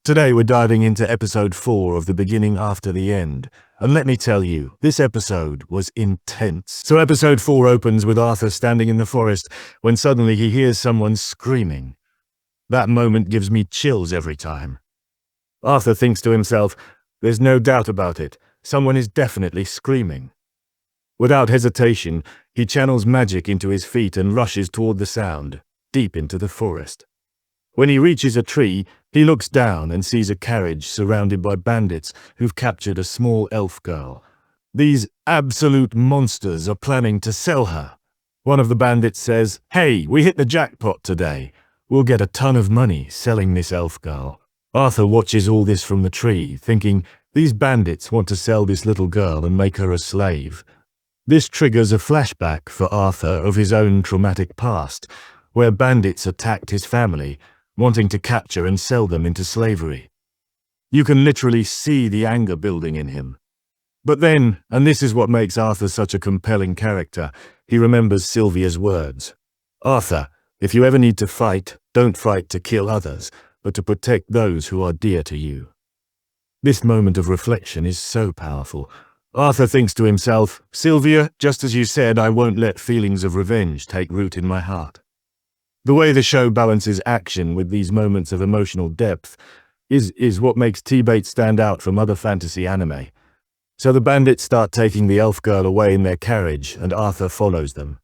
Today we're diving into episode 4 of The Beginning After the End. And let me tell you, this episode was intense. So episode 4 opens with Arthur standing in the forest when suddenly he hears someone screaming. That moment gives me chills every time. Arthur thinks to himself, there's no doubt about it, someone is definitely screaming. Without hesitation, he channels magic into his feet and rushes toward the sound, deep into the forest. When he reaches a tree, he looks down and sees a carriage surrounded by bandits who've captured a small elf girl. These absolute monsters are planning to sell her. One of the bandits says, "Hey, we hit the jackpot today. We'll get a ton of money selling this elf girl." Arthur watches all this from the tree, thinking, these bandits want to sell this little girl and make her a slave. This triggers a flashback for Arthur of his own traumatic past, where bandits attacked his family, wanting to capture and sell them into slavery. You can literally see the anger building in him. But then, and this is what makes Arthur such a compelling character, he remembers Sylvia's words. Arthur, if you ever need to fight, don't fight to kill others, but to protect those who are dear to you. This moment of reflection is so powerful. Arthur thinks to himself, Sylvia, just as you said, I won't let feelings of revenge take root in my heart. The way the show balances action with these moments of emotional depth is what makes TBATE stand out from other fantasy anime. So the bandits start taking the elf girl away in their carriage, and Arthur follows them.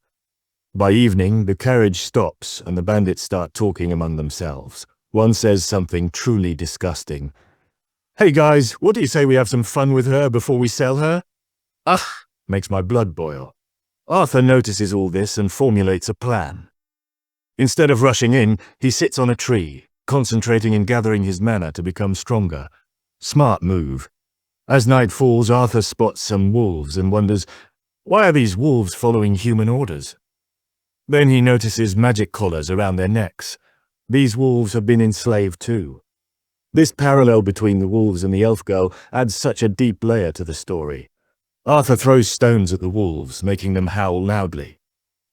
By evening, the carriage stops, and the bandits start talking among themselves. One says something truly disgusting. "Hey guys, what do you say we have some fun with her before we sell her?" Ugh, makes my blood boil. Arthur notices all this and formulates a plan. Instead of rushing in, he sits on a tree, concentrating and gathering his mana to become stronger. Smart move. As night falls, Arthur spots some wolves and wonders, why are these wolves following human orders? Then he notices magic collars around their necks. These wolves have been enslaved too. This parallel between the wolves and the elf girl adds such a deep layer to the story. Arthur throws stones at the wolves, making them howl loudly.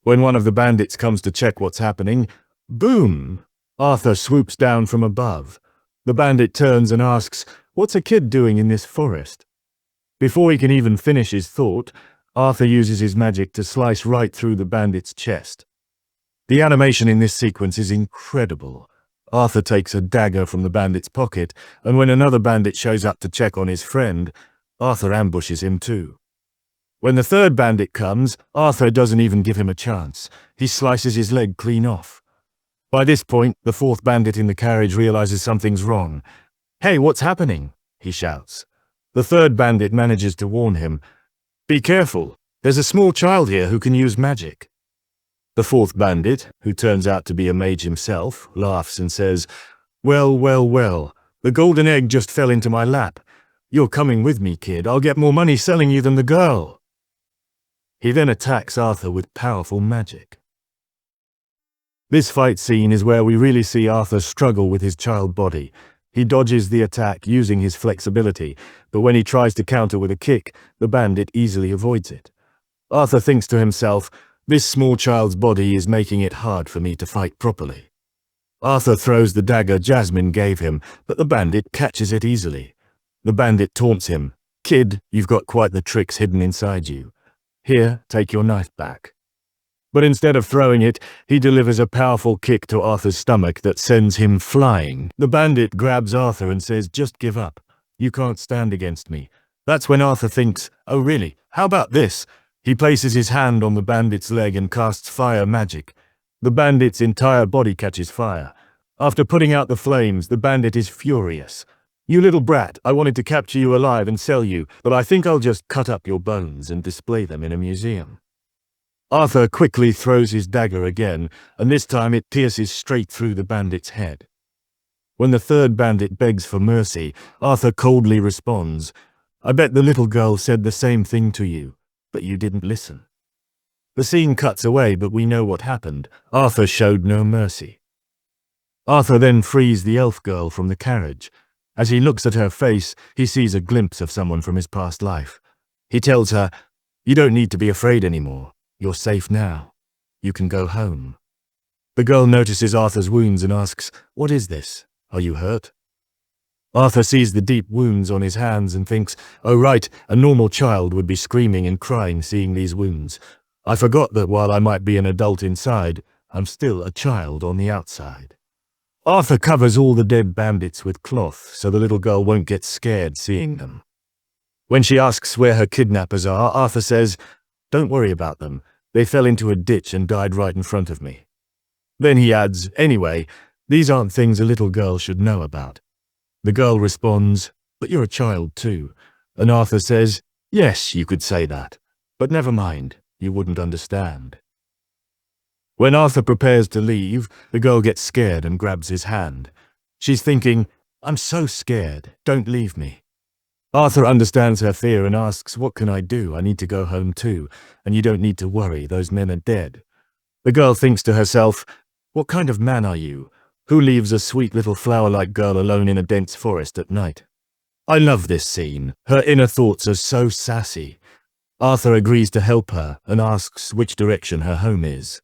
When one of the bandits comes to check what's happening, boom! Arthur swoops down from above. The bandit turns and asks, what's a kid doing in this forest? Before he can even finish his thought, Arthur uses his magic to slice right through the bandit's chest. The animation in this sequence is incredible. Arthur takes a dagger from the bandit's pocket, and when another bandit shows up to check on his friend, Arthur ambushes him too. When the third bandit comes, Arthur doesn't even give him a chance. He slices his leg clean off. By this point, the fourth bandit in the carriage realizes something's wrong. "Hey, what's happening?" he shouts. The third bandit manages to warn him. "Be careful, there's a small child here who can use magic." The fourth bandit, who turns out to be a mage himself, laughs and says, well, the golden egg just fell into my lap. You're coming with me, kid. I'll get more money selling you than the girl. He then attacks Arthur with powerful magic. This fight scene is where we really see Arthur struggle with his child body. He dodges the attack using his flexibility, but when he tries to counter with a kick, the bandit easily avoids it. Arthur thinks to himself, this small child's body is making it hard for me to fight properly. Arthur throws the dagger Jasmine gave him, but the bandit catches it easily. The bandit taunts him, "Kid, you've got quite the tricks hidden inside you. Here, take your knife back." But instead of throwing it, he delivers a powerful kick to Arthur's stomach that sends him flying. The bandit grabs Arthur and says, "Just give up. You can't stand against me." That's when Arthur thinks, "Oh really? How about this?" He places his hand on the bandit's leg and casts fire magic. The bandit's entire body catches fire. After putting out the flames, the bandit is furious. "You little brat, I wanted to capture you alive and sell you, but I think I'll just cut up your bones and display them in a museum." Arthur quickly throws his dagger again, and this time it pierces straight through the bandit's head. When the third bandit begs for mercy, Arthur coldly responds, "I bet the little girl said the same thing to you, but you didn't listen." The scene cuts away, but we know what happened. Arthur showed no mercy. Arthur then frees the elf girl from the carriage. As he looks at her face, he sees a glimpse of someone from his past life. He tells her, "You don't need to be afraid anymore. You're safe now. You can go home." The girl notices Arthur's wounds and asks, "What is this? Are you hurt?" Arthur sees the deep wounds on his hands and thinks, oh right, a normal child would be screaming and crying seeing these wounds. I forgot that while I might be an adult inside, I'm still a child on the outside. Arthur covers all the dead bandits with cloth so the little girl won't get scared seeing them. When she asks where her kidnappers are, Arthur says, don't worry about them. They fell into a ditch and died right in front of me. Then he adds, anyway, these aren't things a little girl should know about. The girl responds, but you're a child too. And Arthur says, yes, you could say that. But never mind, you wouldn't understand. When Arthur prepares to leave, the girl gets scared and grabs his hand. She's thinking, I'm so scared, don't leave me. Arthur understands her fear and asks, what can I do? I need to go home too, and you don't need to worry, those men are dead. The girl thinks to herself, what kind of man are you? Who leaves a sweet little flower-like girl alone in a dense forest at night? I love this scene. Her inner thoughts are so sassy. Arthur agrees to help her and asks which direction her home is.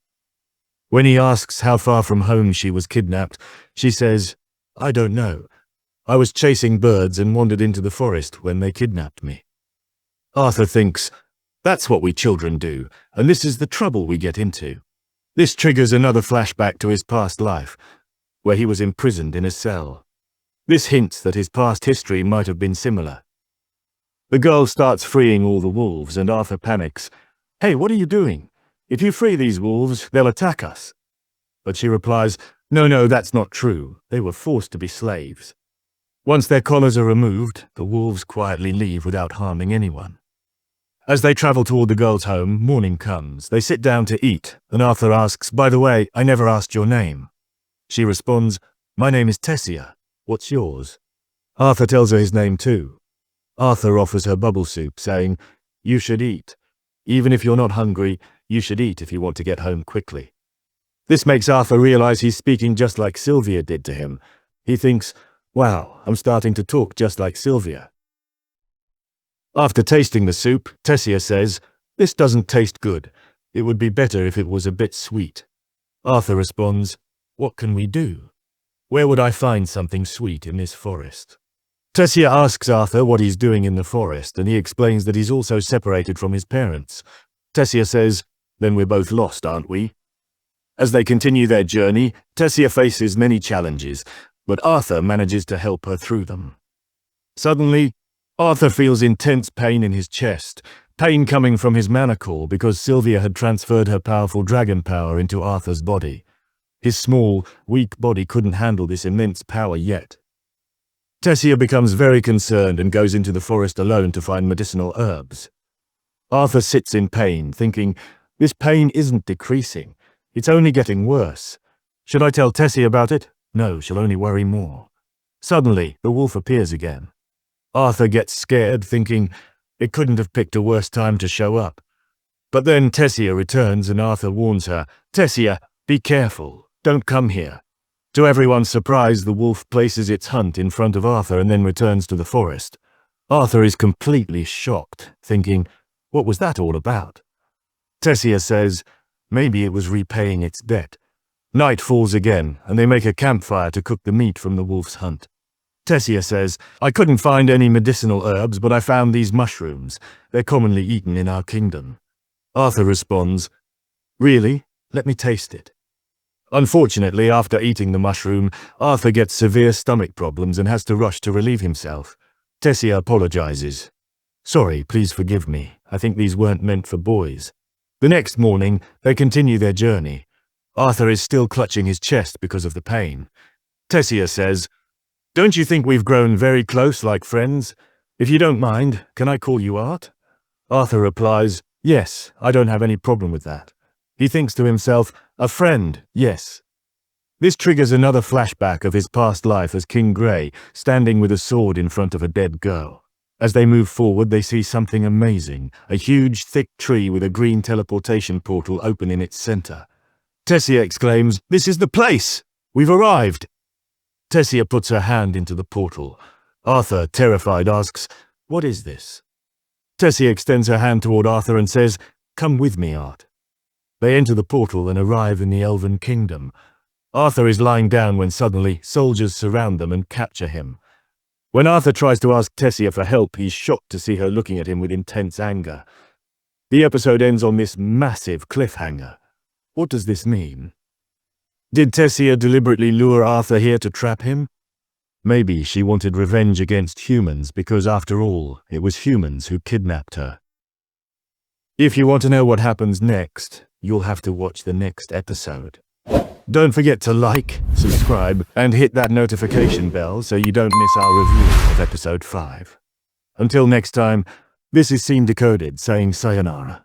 When he asks how far from home she was kidnapped, she says, I don't know. I was chasing birds and wandered into the forest when they kidnapped me. Arthur thinks, that's what we children do, and this is the trouble we get into. This triggers another flashback to his past life, where he was imprisoned in a cell. This hints that his past history might have been similar. The girl starts freeing all the wolves, and Arthur panics. Hey, what are you doing? If you free these wolves, they'll attack us. But she replies, no, that's not true. They were forced to be slaves. Once their collars are removed, the wolves quietly leave without harming anyone. As they travel toward the girl's home, morning comes. They sit down to eat, and Arthur asks, by the way, I never asked your name. She responds, my name is Tessia. What's yours? Arthur tells her his name too. Arthur offers her bubble soup, saying, you should eat. Even if you're not hungry, you should eat if you want to get home quickly. This makes Arthur realize he's speaking just like Sylvia did to him. He thinks, wow, I'm starting to talk just like Sylvia. After tasting the soup, Tessia says, this doesn't taste good. It would be better if it was a bit sweet. Arthur responds, what can we do? Where would I find something sweet in this forest? Tessia asks Arthur what he's doing in the forest, and he explains that he's also separated from his parents. Tessia says, then we're both lost, aren't we? As they continue their journey, Tessia faces many challenges, but Arthur manages to help her through them. Suddenly, Arthur feels intense pain in his chest, pain coming from his mana core because Sylvia had transferred her powerful dragon power into Arthur's body. His small, weak body couldn't handle this immense power yet. Tessia becomes very concerned and goes into the forest alone to find medicinal herbs. Arthur sits in pain, thinking, this pain isn't decreasing. It's only getting worse. Should I tell Tessia about it? No, she'll only worry more. Suddenly, the wolf appears again. Arthur gets scared, thinking, it couldn't have picked a worse time to show up. But then Tessia returns and Arthur warns her, Tessia, be careful, don't come here. To everyone's surprise, the wolf places its hunt in front of Arthur and then returns to the forest. Arthur is completely shocked, thinking, what was that all about? Tessia says, maybe it was repaying its debt. Night falls again, and they make a campfire to cook the meat from the wolf's hunt. Tessia says, I couldn't find any medicinal herbs, but I found these mushrooms. They're commonly eaten in our kingdom. Arthur responds, really? Let me taste it. Unfortunately, after eating the mushroom, Arthur gets severe stomach problems and has to rush to relieve himself. Tessia apologizes. Sorry, please forgive me. I think these weren't meant for boys. The next morning, they continue their journey. Arthur is still clutching his chest because of the pain. Tessia says, don't you think we've grown very close like friends? If you don't mind, can I call you Art? Arthur replies, yes, I don't have any problem with that. He thinks to himself, a friend, yes. This triggers another flashback of his past life as King Grey, standing with a sword in front of a dead girl. As they move forward, they see something amazing, a huge, thick tree with a green teleportation portal open in its center. Tessia exclaims, this is the place! We've arrived! Tessia puts her hand into the portal. Arthur, terrified, asks, what is this? Tessia extends her hand toward Arthur and says, come with me, Art. They enter the portal and arrive in the Elven Kingdom. Arthur is lying down when suddenly soldiers surround them and capture him. When Arthur tries to ask Tessia for help, he's shocked to see her looking at him with intense anger. The episode ends on this massive cliffhanger. What does this mean? Did Tessia deliberately lure Arthur here to trap him? Maybe she wanted revenge against humans because, after all, it was humans who kidnapped her. If you want to know what happens next, you'll have to watch the next episode. Don't forget to like, subscribe, and hit that notification bell so you don't miss our review of episode 5. Until next time, this is Scene Decoded saying sayonara.